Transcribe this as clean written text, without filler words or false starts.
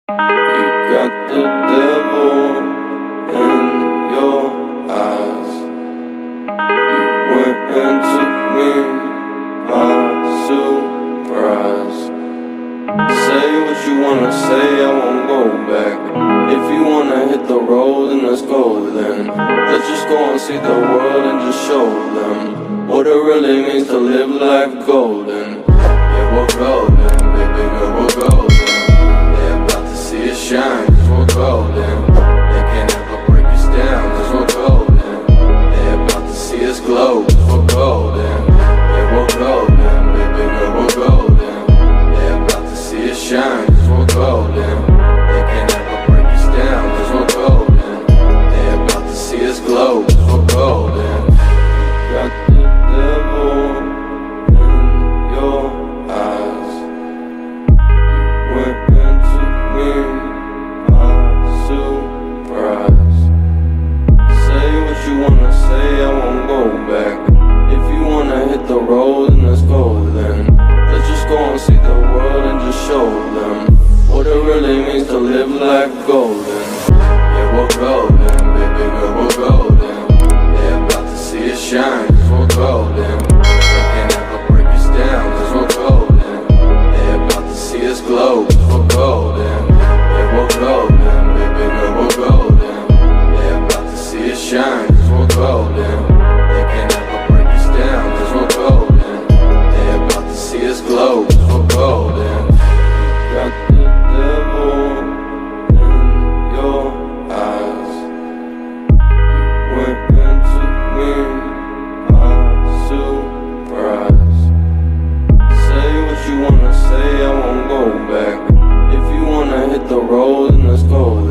You got the devil in your eyes. You went and took me by surprise. Say what you wanna say, I won't go back. If you wanna hit the road, then let's go then. Let's just go and see the world and just show them what it really means to live life golden. Yeah, we're golden, baby girl, we're golden. They're about to see us shine, cause we're golden. They can't ever break us down, cause we're golden. They're about to see us glow, cause we're golden. Yeah, we're golden, baby girl, we're golden. They're about to see us shine, cause we're golden. They can't ever break us down, cause we're golden. They're about to see us glow, cause we're golden. Got the devil in your eyes. You went and took me by surprise. Say what you wanna say, I won't go back. If you wanna hit the road, then let's go then. Let's just go and see the world and just show them what it really means to live life golden. Yeah, we're golden, baby girl, we're golden. They're about to see us shine, cause we're golden. They can't ever break us down, cause we're golden. They're about to see us glow, cause we're golden. Yeah, we're golden, baby girl, we're golden. They're about to see us shine, cause we're golden. They can't ever break us down, cause we're golden. They're about to see us glow, cause we're golden. Got the devil in your eyes. You went and took me by surprise. Say what you wanna say, I won't go back. If you wanna hit the road, then let's go.